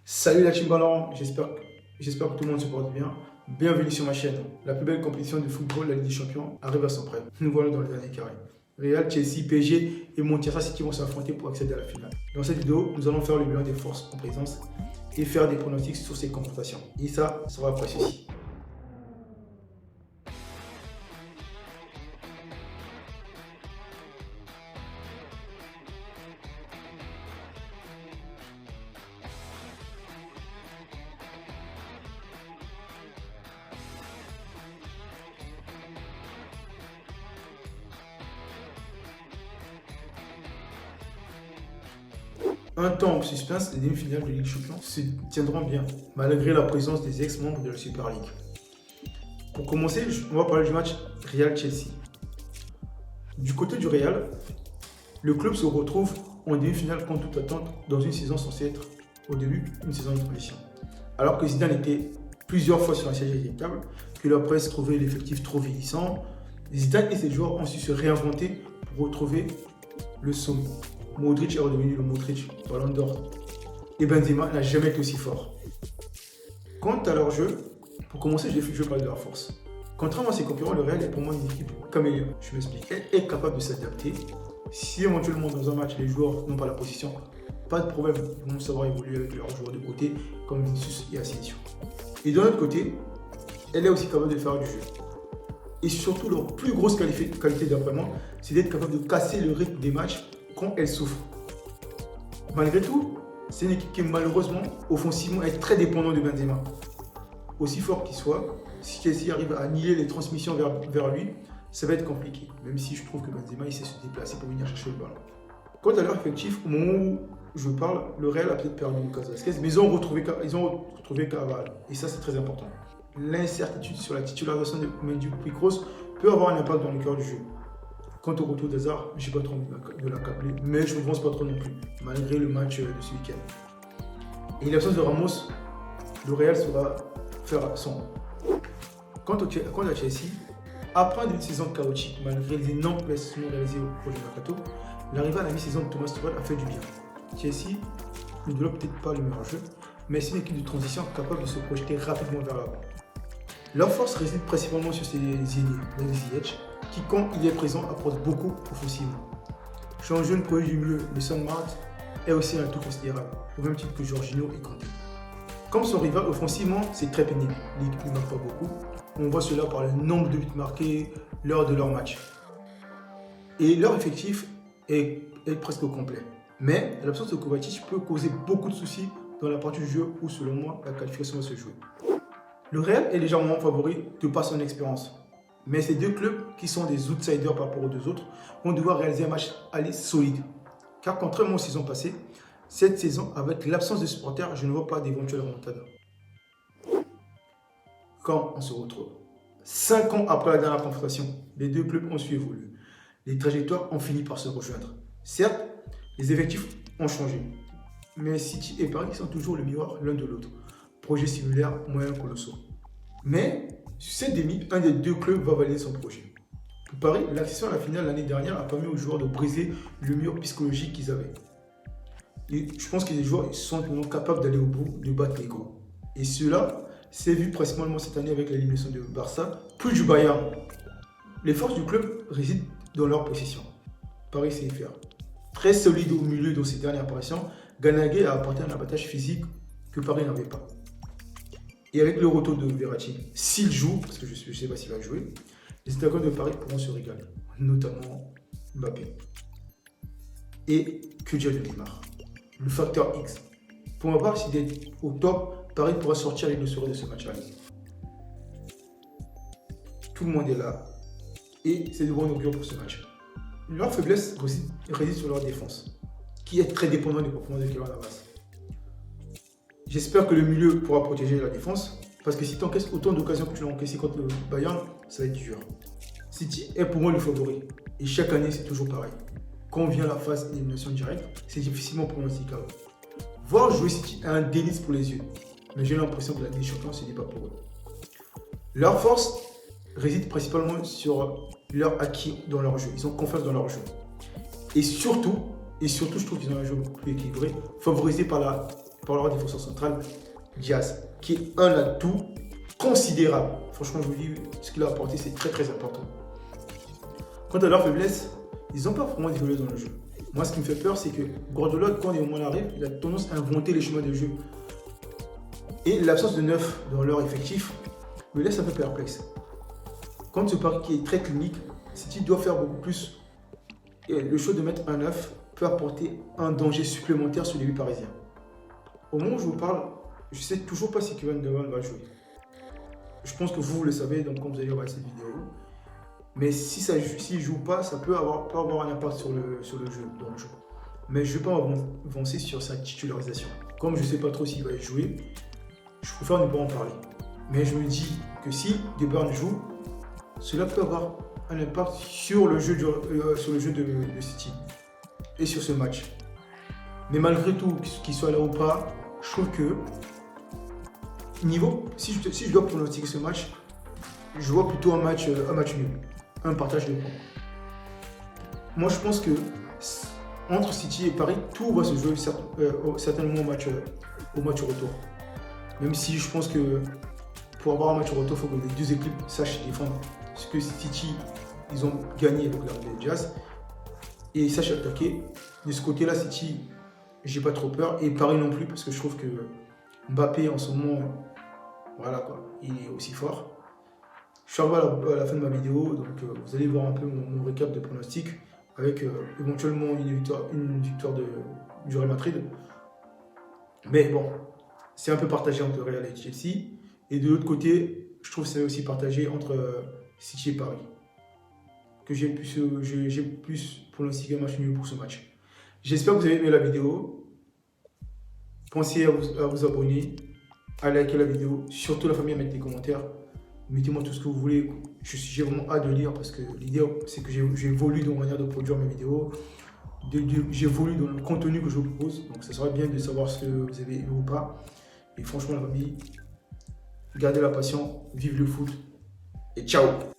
Salut la team Ballon, j'espère que tout le monde se porte bien. Bienvenue sur ma chaîne. La plus belle compétition de football, la Ligue des Champions, arrive à son prêt. Nous voilà dans le dernier carré. Real, Chelsea, PSG et Manchester City vont s'affronter pour accéder à la finale. Dans cette vidéo, nous allons faire le bilan des forces en présence et faire des pronostics sur ces confrontations. Et ça sera après ceci. Un temps en suspense, les demi-finales de Ligue des Champions se tiendront bien, malgré la présence des ex-membres de la Super League. Pour commencer, on va parler du match Real-Chelsea. Du côté du Real, le club se retrouve en demi-finale contre toute attente dans une saison censée être, au début, une saison de transition. Alors que Zidane était plusieurs fois sur un siège éjectable, que la presse trouvait l'effectif trop vieillissant, Zidane et ses joueurs ont su se réinventer pour retrouver le sommet. Modric est redevenu le Modric, Ballon d'Or. Et Benzema n'a jamais été aussi fort. Quant à leur jeu, pour commencer, je vais parler de leur force. Contrairement à ses concurrents, le Real est pour moi une équipe caméléon. Je m'explique. Elle est capable de s'adapter. Si éventuellement dans un match les joueurs n'ont pas la position, pas de problème, ils vont savoir évoluer avec leurs joueurs de côté, comme Vinicius et Asensio. Et de l'autre côté, elle est aussi capable de faire du jeu. Et surtout, leur plus grosse qualité d'après moi, c'est d'être capable de casser le rythme des matchs quand elle souffre. Malgré tout, c'est une équipe qui malheureusement, offensivement, est très dépendante de Benzema. Aussi fort qu'il soit, si Chelsea arrive à annihiler les transmissions vers lui, ça va être compliqué. Même si je trouve que Benzema il sait se déplacer pour venir chercher le ballon. Quant à leur effectif, au moment où je parle, le Real a peut-être perdu Lucas Vazquez, mais ils ont retrouvé Carvalho. Et ça, c'est très important. L'incertitude sur la titularisation de Mendy Kroos peut avoir un impact dans le cœur du jeu. Quant au retour d'Hazard, je n'ai pas trop envie de l'accabler, mais je ne pense pas trop non plus, malgré le match de ce week-end. Et l'absence de Ramos, le Real saura faire son. Quant à Chelsea, après une saison chaotique, malgré les énormes investissements réalisés au projet Mercato, l'arrivée à la mi-saison de Thomas Tuchel a fait du bien. Chelsea ne développe peut-être pas le meilleur jeu, mais c'est une équipe de transition capable de se projeter rapidement vers l'avant. Leur force réside principalement sur ses ailiers, Ziyech, qui, quand il est présent, apporte beaucoup offensivement. Chez un jeune projet du milieu, le Son Mart est aussi un tout considérable, au même titre que Jorginho et Kanté. Comme son rival, offensivement, c'est très pénible. L'équipe ne marque pas beaucoup. On voit cela par le nombre de buts marqués lors de leur match. Et leur effectif est presque complet. Mais l'absence de Kovacic peut causer beaucoup de soucis dans la partie du jeu où, selon moi, la qualification va se jouer. Le Real est légèrement favori de par son expérience. Mais ces deux clubs, qui sont des outsiders par rapport aux deux autres, vont devoir réaliser un match aller solide. Car contrairement aux saisons passées, cette saison, avec l'absence de supporters, je ne vois pas d'éventuelle remontada. Quand on se retrouve 5 ans après la dernière confrontation, les deux clubs ont su évoluer. Les trajectoires ont fini par se rejoindre. Certes, les effectifs ont changé. Mais City et Paris sont toujours le miroir l'un de l'autre. Projets similaires, moyens colossaux. Mais, sur cette demi, un des deux clubs va valider son projet. Pour Paris, l'accession à la finale l'année dernière a permis aux joueurs de briser le mur psychologique qu'ils avaient. Et je pense que les joueurs sont capables d'aller au bout, de battre les gros. Et cela s'est vu principalement cette année avec l'élimination de Barça, puis du Bayern. Les forces du club résident dans leur possession. Paris sait y faire. Très solide au milieu dans ses dernières apparitions, Ganagué a apporté un avantage physique que Paris n'avait pas. Et avec le retour de Verratti, s'il joue, parce que je ne sais pas s'il va jouer, les attaquants de Paris pourront se régaler, notamment Mbappé. Et que dire de Neymar, le facteur X. Pour ma part, s'il est au top, Paris pourra sortir les leçons de ce match-là. Tout le monde est là. Et c'est de bon augure pour ce match. Leur faiblesse réside sur leur défense, qui est très dépendante des performances de Keylor Navas. J'espère que le milieu pourra protéger la défense, parce que si tu encaisses autant d'occasions que tu l'as encaissé contre le Bayern, ça va être dur. City est pour moi le favori, et chaque année c'est toujours pareil. Quand vient la phase d'élimination directe, c'est difficilement pronosticable. Voir jouer City est un délice pour les yeux, mais j'ai l'impression que la Ligue des Champions ce n'est pas pour eux. Leur force réside principalement sur leur acquis dans leur jeu, ils ont confiance dans leur jeu. Et surtout, je trouve qu'ils ont un jeu beaucoup plus équilibré, favorisé par par leur défenseur central, Diaz, qui est un atout considérable. Franchement, je vous dis, ce qu'il a apporté, c'est très très important. Quant à leur faiblesse, ils n'ont pas vraiment d'évoluer dans le jeu. Moi, ce qui me fait peur, c'est que Guardiola, quand les moments arrivent, il a tendance à inventer les chemins de jeu. Et l'absence de neuf dans leur effectif me laisse un peu perplexe. Quand ce Paris qui est très clinique, City doit faire beaucoup plus. Et le choix de mettre un neuf peut apporter un danger supplémentaire sur les 8 parisiens. Au moment où je vous parle, je ne sais toujours pas si Kevin De Bruyne va jouer. Je pense que vous le savez, donc quand vous allez voir cette vidéo. Mais s'il ne joue pas, ça peut avoir un impact sur le jeu, dans le jeu. Mais je ne vais pas avancer sur sa titularisation. Comme je ne sais pas trop s'il va jouer, je préfère ne pas en parler. Mais je me dis que si De Bruyne joue, cela peut avoir un impact sur le jeu de City et sur ce match. Mais malgré tout, qu'il soit là ou pas, je trouve que si je dois pronostiquer ce match, je vois plutôt un match nul, un partage de points. Moi, je pense que entre City et Paris, tout va se jouer certainement au match retour. Même si je pense que pour avoir un match retour, il faut que les deux équipes sachent défendre. Parce que City, ils ont gagné avec l'arrivée de Diaz et ils sachent attaquer. De ce côté-là, City, j'ai pas trop peur, et Paris non plus, parce que je trouve que Mbappé en ce moment, voilà quoi, il est aussi fort. Je suis arrivé à la fin de ma vidéo, donc vous allez voir un peu mon récap de pronostic avec éventuellement une victoire du Real Madrid. Mais bon, c'est un peu partagé entre Real et Chelsea. Et de l'autre côté, je trouve que c'est aussi partagé entre City et Paris. Que j'ai plus pronostiqué un match nul pour ce match. J'espère que vous avez aimé la vidéo. Pensez à vous abonner, à liker la vidéo, surtout la famille, à mettre des commentaires. Mettez-moi tout ce que vous voulez. J'ai vraiment hâte de lire parce que l'idée, c'est que j'évolue dans la manière de produire mes vidéos. J'évolue dans le contenu que je vous propose. Donc, ça serait bien de savoir ce que vous avez aimé ou pas. Et franchement, la famille, gardez la passion, vive le foot et ciao!